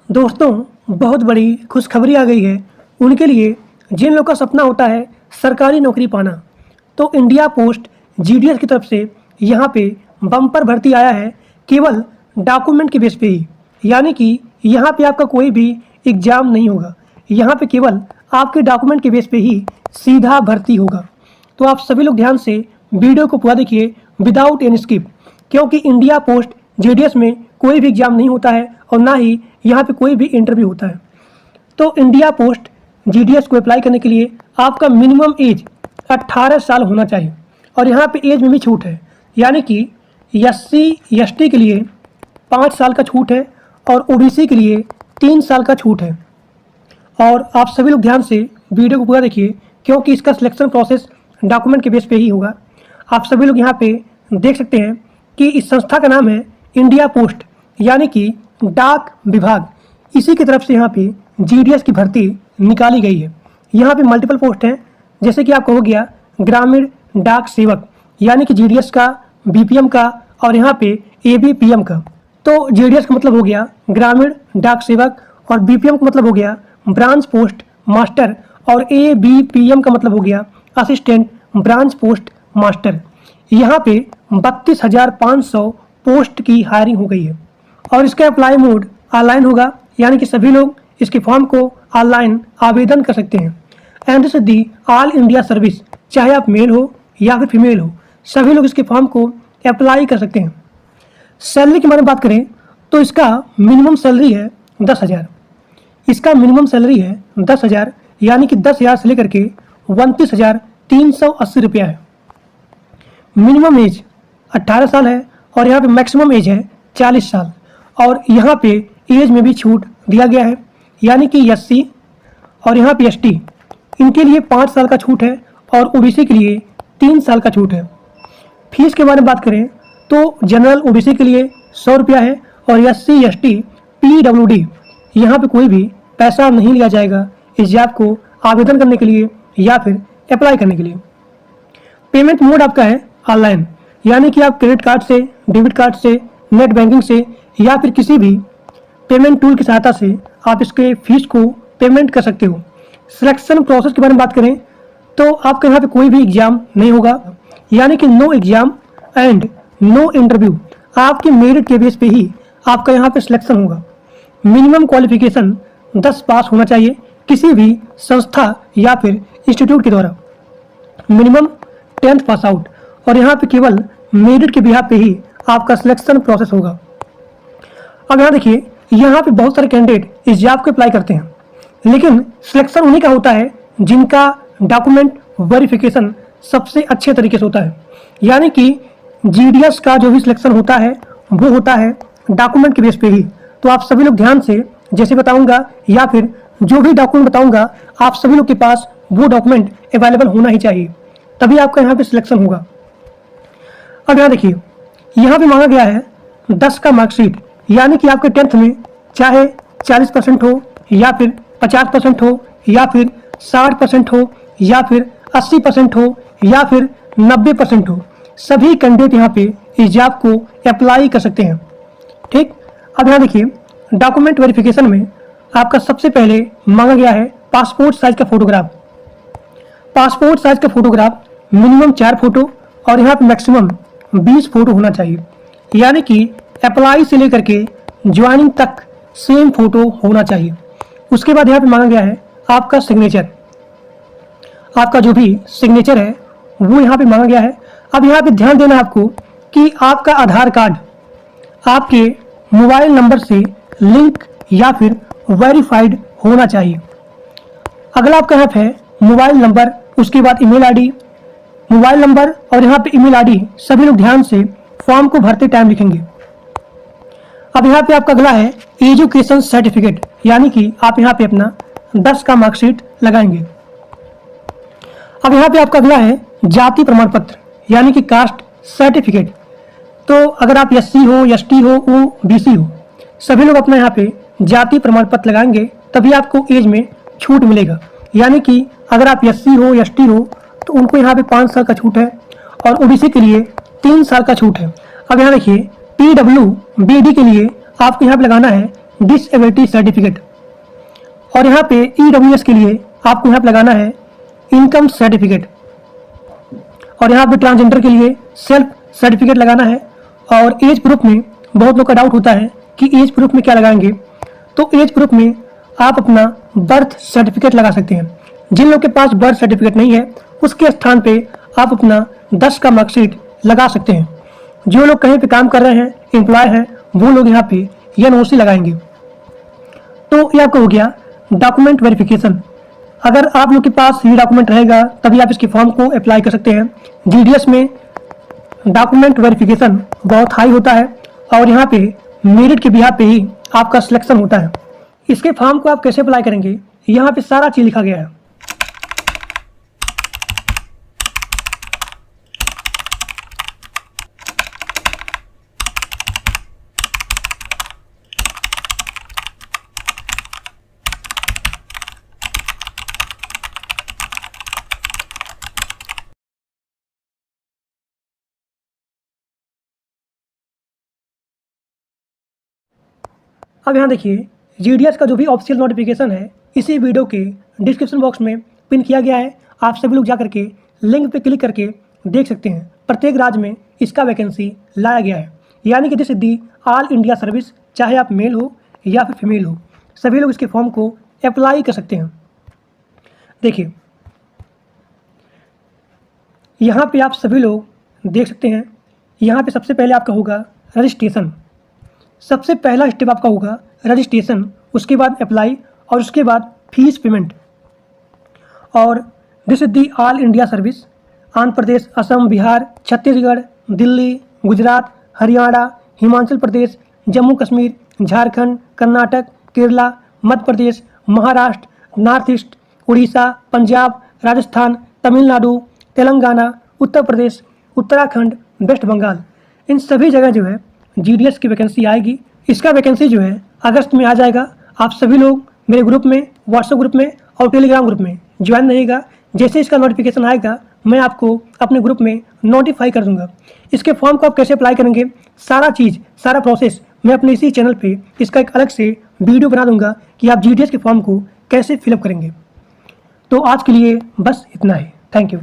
दोस्तों बहुत बड़ी खुशखबरी आ गई है उनके लिए जिन लोगों का सपना होता है सरकारी नौकरी पाना। तो इंडिया पोस्ट जीडीएस की तरफ से यहाँ पे बम्पर भर्ती आया है केवल डॉक्यूमेंट के बेस पे ही, यानी कि यहाँ पे आपका कोई भी एग्जाम नहीं होगा, यहाँ पे केवल आपके डॉक्यूमेंट के बेस पे ही सीधा भर्ती होगा। तो आप सभी लोग ध्यान से वीडियो को पूरा देखिए विदाउट एनी स्किप, क्योंकि इंडिया पोस्ट जीडीएस में कोई भी एग्जाम नहीं होता है और ना ही यहाँ पे कोई भी इंटरव्यू होता है। तो इंडिया पोस्ट जीडीएस को अप्लाई करने के लिए आपका मिनिमम एज 18 साल होना चाहिए और यहाँ पे एज में भी छूट है, यानी कि एससी एसटी के लिए 5 साल का छूट है और ओबीसी के लिए 3 साल का छूट है। और आप सभी लोग ध्यान से वीडियो को पूरा देखिए, क्योंकि इसका सिलेक्शन प्रोसेस डॉक्यूमेंट के बेस पे ही होगा। आप सभी लोग यहाँ पे देख सकते हैं कि इस संस्था का नाम है इंडिया पोस्ट, यानी कि डाक विभाग। इसी की तरफ से यहाँ पे जीडीएस की भर्ती निकाली गई है। यहाँ पे मल्टीपल पोस्ट हैं, जैसे कि आपको हो गया ग्रामीण डाक सेवक, यानी कि जीडीएस का, बीपीएम का और यहाँ पे एबीपीएम का। तो जीडीएस का मतलब हो गया ग्रामीण डाक सेवक और बीपीएम का मतलब हो गया ब्रांच पोस्ट मास्टर और एबीपीएम का मतलब हो गया असिस्टेंट ब्रांच पोस्ट मास्टर। यहाँ पे 32,500 पोस्ट की हायरिंग हो गई है और इसका अप्लाई मोड ऑनलाइन होगा, यानी कि सभी लोग इसके फॉर्म को ऑनलाइन आवेदन कर सकते हैं। And this the all India service, चाहे आप मेल हो या फिर फीमेल हो, सभी लोग इसके फॉर्म को अप्लाई कर सकते हैं। सैलरी के बारे में बात करें तो इसका मिनिमम सैलरी है 10,000। इसका मिनिमम सैलरी है 10,000, यानी कि 10,000 से लेकर के 29,380 रुपया है। मिनिमम एज 18 साल है और यहाँ पे मैक्सिमम एज है 40 साल और यहाँ पे एज में भी छूट दिया गया है, यानी कि एससी और यहाँ पे एसटी इनके लिए 5 साल का छूट है और ओबीसी के लिए 3 साल का छूट है। फीस के बारे में बात करें तो जनरल ओबीसी के लिए 100 रुपया है और एससी एसटी पीडब्ल्यूडी यहाँ पे कोई भी पैसा नहीं लिया जाएगा इस जॉब को आवेदन करने के लिए या फिर अप्लाई करने के लिए। पेमेंट मोड आपका है ऑनलाइन, यानी कि आप क्रेडिट कार्ड से, डेबिट कार्ड से, नेट बैंकिंग से या फिर किसी भी पेमेंट टूल की सहायता से आप इसके फीस को पेमेंट कर सकते हो। सिलेक्शन प्रोसेस के बारे में बात करें तो आपके यहाँ पे कोई भी एग्जाम नहीं होगा, यानी कि no exam and no interview. आपके मेरिट के बेस पे ही आपका यहाँ पे सिलेक्शन होगा। मिनिमम क्वालिफिकेशन 10 पास होना चाहिए किसी भी संस्था या फिर इंस्टीट्यूट के द्वारा, मिनिमम 10th पास आउट, और यहाँ पे केवल मेरिट के बिहाफ पे ही आपका सिलेक्शन प्रोसेस होगा। अब यहाँ देखिए, यहाँ पे बहुत सारे कैंडिडेट इस जॉब को अप्लाई करते हैं, लेकिन सिलेक्शन उन्हीं का होता है जिनका डॉक्यूमेंट वेरिफिकेशन सबसे अच्छे तरीके से होता है। यानी कि जीडीएस का जो भी सिलेक्शन होता है वो होता है डॉक्यूमेंट के बेस पे ही। तो आप सभी लोग ध्यान से जैसे बताऊंगा या फिर जो भी डॉक्यूमेंट बताऊंगा आप सभी लोग के पास वो डॉक्यूमेंट अवेलेबल होना ही चाहिए, तभी आपका यहाँ पे सिलेक्शन होगा। अब यहाँ देखिए, यहाँ पे मांगा गया है 10 का मार्कशीट, यानी कि आपके 10th में चाहे 40% हो या फिर 50% हो या फिर 60% हो या फिर 80% हो या फिर 90% हो, सभी कैंडिडेट यहाँ पे इस जॉब को अप्लाई कर सकते हैं। ठीक, अब यहाँ देखिए, डॉक्यूमेंट वेरिफिकेशन में आपका सबसे पहले मांगा गया है पासपोर्ट साइज का फोटोग्राफ। पासपोर्ट साइज का फोटोग्राफ मिनिमम 4 फोटो और यहाँ पे मैक्सिमम 20 फोटो होना चाहिए, यानी कि अप्लाई से लेकर के ज्वाइनिंग तक सेम फोटो होना चाहिए। उसके बाद यहाँ पे मांगा गया है आपका सिग्नेचर। आपका जो भी सिग्नेचर है वो यहाँ पे मांगा गया है। अब यहाँ पे ध्यान देना आपको कि आपका आधार कार्ड आपके मोबाइल नंबर से लिंक या फिर वेरीफाइड होना चाहिए। अगला आपका यहाँ है मोबाइल नंबर, उसके बाद ईमेल आईडी, मोबाइल नंबर और यहाँ पे ईमेल आईडी सभी लोग ध्यान से फॉर्म को भरते टाइम लिखेंगे। अब यहाँ पे आपका अगला है एजुकेशन सर्टिफिकेट, यानी कि आप यहाँ पे अपना 10 का मार्कशीट लगाएंगे। अब यहाँ पे आपका अगला है जाति प्रमाण पत्र, यानी कि कास्ट सर्टिफिकेट। तो अगर आप एससी हो, एसटी हो, ओबीसी हो, सभी लोग अपना यहाँ पे जाति प्रमाण पत्र लगाएंगे, तभी आपको एज में छूट मिलेगा। यानी कि अगर आप एससी हो, एसटी हो तो उनको यहाँ पे 5 साल का छूट है और ओबीसी के लिए 3 साल का छूट है। अब यहाँ देखिए, पीडब्ल्यूबीडी के लिए आपको यहाँ पे लगाना है डिसेबिलिटी सर्टिफिकेट। और यहाँ पे EWS के लिए आपको यहाँ पे लगाना है इनकम सर्टिफिकेट। और यहाँ पे ट्रांसजेंडर के लिए सेल्फ सर्टिफिकेट लगाना है। और एज प्रूफ में बहुत लोग का डाउट होता है कि एज प्रूफ में क्या लगाएंगे, तो एज प्रूफ में आप अपना बर्थ सर्टिफिकेट लगा सकते हैं। जिन लोग के पास बर्थ सर्टिफिकेट नहीं है उसके स्थान पे आप अपना 10 का मार्कशीट लगा सकते हैं। जो लोग कहीं पे काम कर रहे हैं, एम्प्लॉय हैं, वो लोग यहाँ पे NOC लगाएंगे। तो ये आपका हो गया डॉक्यूमेंट वेरिफिकेशन। अगर आप लोग के पास ये डॉक्यूमेंट रहेगा तभी आप इसके फॉर्म को अप्लाई कर सकते हैं। GDS में डॉक्यूमेंट वेरिफिकेशन बहुत हाई होता है और यहाँ पे मेरिट के बिहार पे ही आपका सिलेक्शन होता है। इसके फॉर्म को आप कैसे अप्लाई करेंगे, यहाँ पे सारा चीज लिखा गया है। अब यहाँ देखिए GDS का जो भी ऑफिशियल नोटिफिकेशन है इसी वीडियो के डिस्क्रिप्शन बॉक्स में पिन किया गया है। आप सभी लोग जा करके लिंक पे क्लिक करके देख सकते हैं। प्रत्येक राज्य में इसका वैकेंसी लाया गया है, यानी कि सिद्धि ऑल इंडिया सर्विस, चाहे आप मेल हो या फिर फीमेल हो, सभी लोग इसके फॉर्म को अप्लाई कर सकते हैं। देखिए यहाँ पे आप सभी लोग देख सकते हैं। यहाँ पे सबसे पहले आपका होगा रजिस्ट्रेशन। सबसे पहला स्टेप आपका होगा रजिस्ट्रेशन, उसके बाद अप्लाई और उसके बाद फीस पेमेंट। और this is the all India service Andhra Pradesh, Assam, Bihar, Chhattisgarh, Delhi, Gujarat, Haryana, Himachal Pradesh, Jammu Kashmir, Jharkhand, Karnataka, Kerala, Madhya Pradesh, Maharashtra, north east, Orissa, Punjab, Rajasthan, Tamil Nadu, Telangana, Uttar Pradesh, Uttarakhand, west Bengal, इन सभी जगह जो है GDS की वैकेंसी आएगी। इसका वैकेंसी जो है अगस्त में आ जाएगा। आप सभी लोग मेरे ग्रुप में, व्हाट्सएप ग्रुप में और टेलीग्राम ग्रुप में ज्वाइन रहिएगा। जैसे इसका नोटिफिकेशन आएगा मैं आपको अपने ग्रुप में नोटिफाई कर दूंगा। इसके फॉर्म को आप कैसे अप्लाई करेंगे, सारा चीज़, सारा प्रोसेस मैं अपने इसी चैनल पे इसका एक अलग से वीडियो बना दूंगा कि आप GDS के फॉर्म को कैसे फिलअप करेंगे। तो आज के लिए बस इतना ही। Thank you.